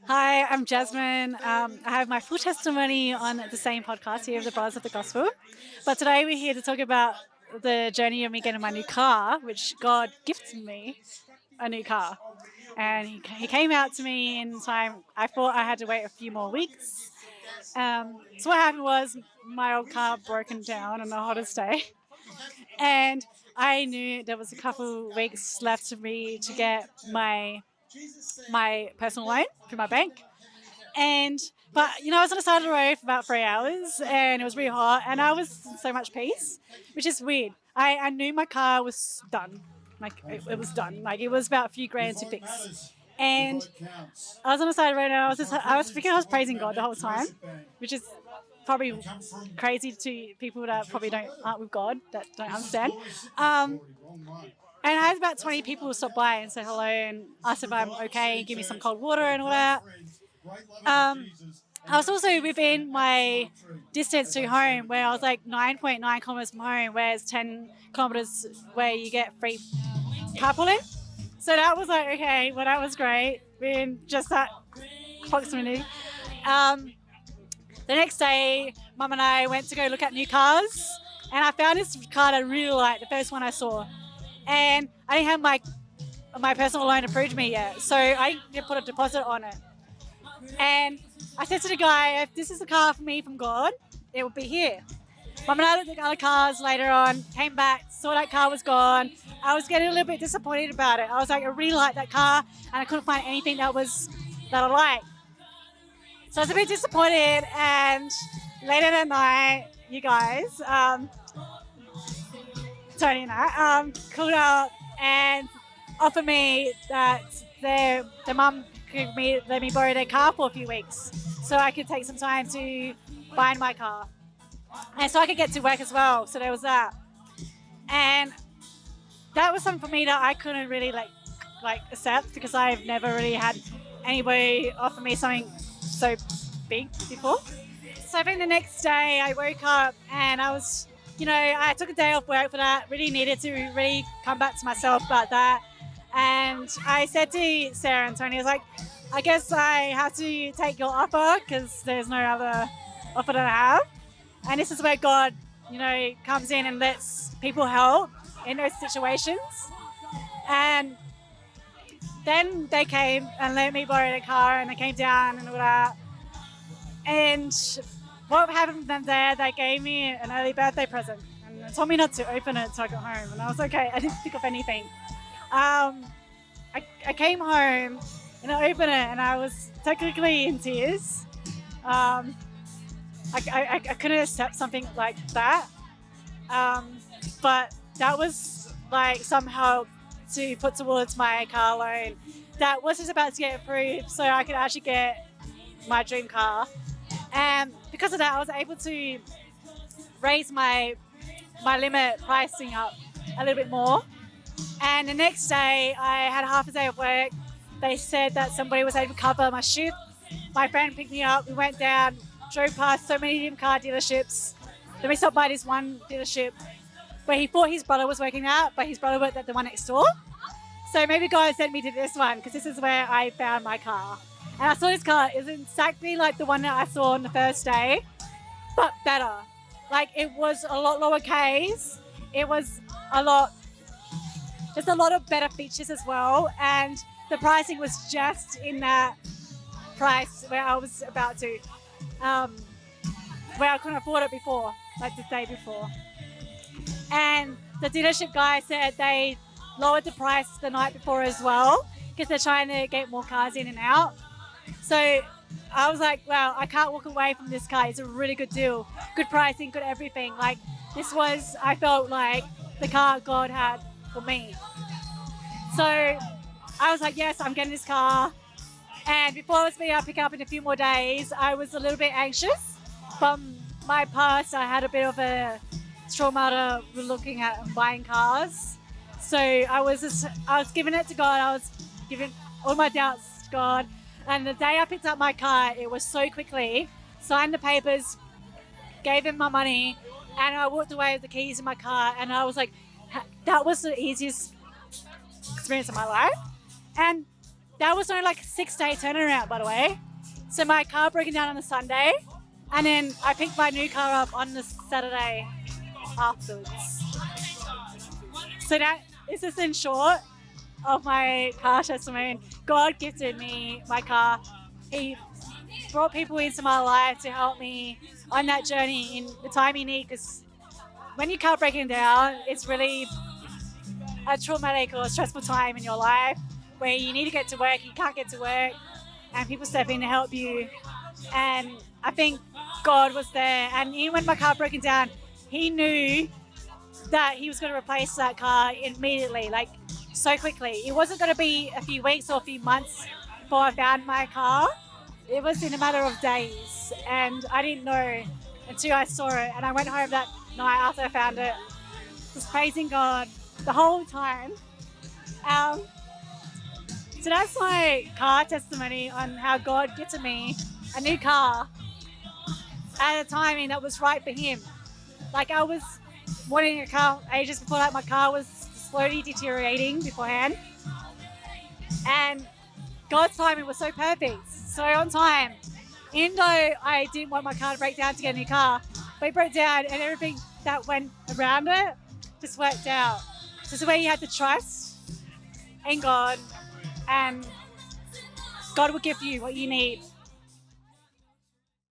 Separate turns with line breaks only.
Hi, I'm Jasmine. I have my full testimony on the same podcast here, the Brothers of the Gospel. But today we're here to talk about the journey of me getting my new car, which God gifted me a new car. And he came out to me in time. I thought I had to wait a few more weeks. So what happened was my old car broken down on the hottest day. And I knew there was a couple weeks left for me to get my personal loan through my bank. And but I was on the side of the road for about 3 hours, and it was really hot, and I was in so much peace, which is weird. I knew my car was done, like it was done, like it was about a few grand to fix, and I was on the side of the road, and I was thinking I was praising God the whole time, which is probably crazy to people that probably don't aren't with God that don't understand. Um, and I had about 20 people stop by and say hello and ask if I'm okay, give me some cold water and all that. Um, I was also within my distance to home, where I was like 9.9 kilometers from home, whereas 10 kilometers where you get free carpooling. So that was like, okay, well, that was great. In just that proximity. Um, the next day, Mum and I went to go look at new cars, and I found this car that I really liked, the first one I saw. And I didn't have my personal loan approved me yet, so I didn't put a deposit on it. And I said to the guy, if this is a car for me from God, it will be here. Mum and I looked at other cars later on, came back, saw that car was gone. I was getting a little bit disappointed about it. I was like, I really like that car, and I couldn't find anything that I liked. So I was a bit disappointed, and later that night, you guys, Tony and I, called out and offered me that their mum could let me borrow their car for a few weeks so I could take some time to find my car. And so I could get to work as well. So there was that. And that was something for me that I couldn't really like accept, because I've never really had anybody offer me something so big before. So I think the next day I woke up and I took a day off work for that, really needed to really come back to myself about that. And I said to Sarah and Tony, I was like, I guess I have to take your offer because there's no other offer that I have. And this is where God, comes in and lets people help in those situations. And then they came and let me borrow the car, and they came down and all that. And what happened then there, they gave me an early birthday present and they told me not to open it until I got home. And I was okay, I didn't think of anything. I came home and I opened it and I was technically in tears. I couldn't accept something like that. But that was like some help to put towards my car loan that was just about to get approved so I could actually get my dream car. And because of that, I was able to raise my limit pricing up a little bit more. And the next day, I had half a day of work. They said that somebody was able to cover my shift. My friend picked me up. We went down, drove past so many different car dealerships. Then we stopped by this one dealership where he thought his brother was working at, but his brother worked at the one next door. So maybe God sent me to this one because this is where I found my car. And I saw this car. It was exactly like the one that I saw on the first day, but better. Like, it was a lot lower case. It was just a lot of better features as well. And the pricing was just in that price where I was about to, where I couldn't afford it before, like the day before. And the dealership guy said they lowered the price the night before as well because they're trying to get more cars in and out. So I was like, wow, I can't walk away from this car. It's a really good deal, good pricing, good everything. Like, I felt like the car God had for me. So I was like, yes, I'm getting this car. And before it was being pick up in a few more days, I was a little bit anxious. From my past, I had a bit of a trauma to looking at and buying cars. So I was giving it to God. I was giving all my doubts to God. And the day I picked up my car, it was so quickly. Signed the papers, gave him my money, and I walked away with the keys in my car. And I was like, that was the easiest experience of my life. And that was only like a 6-day turnaround, by the way. So my car broke down on a Sunday, and then I picked my new car up on the Saturday afterwards. So that is just in short of my car testimony. God gifted me my car. He brought people into my life to help me on that journey in the time you need, because when your car breaking down, it's really a traumatic or stressful time in your life where you need to get to work, you can't get to work, and people step in to help you. And I think God was there, and even when my car broke down, He knew that He was going to replace that car immediately, like so quickly. It wasn't going to be a few weeks or a few months before I found my car. It was in a matter of days, and I didn't know until I saw it. And I went home that night after I found it, just praising God the whole time. So that's my car testimony on how God gifted me a new car at a timing that was right for Him. Like, I was wanting a car ages before that. My car was slowly deteriorating beforehand, and God's timing was so perfect, so on time. Even though I didn't want my car to break down to get a new car, but it broke down, and everything that went around it just worked out. So it's where you have to trust in God, and God will give you what you need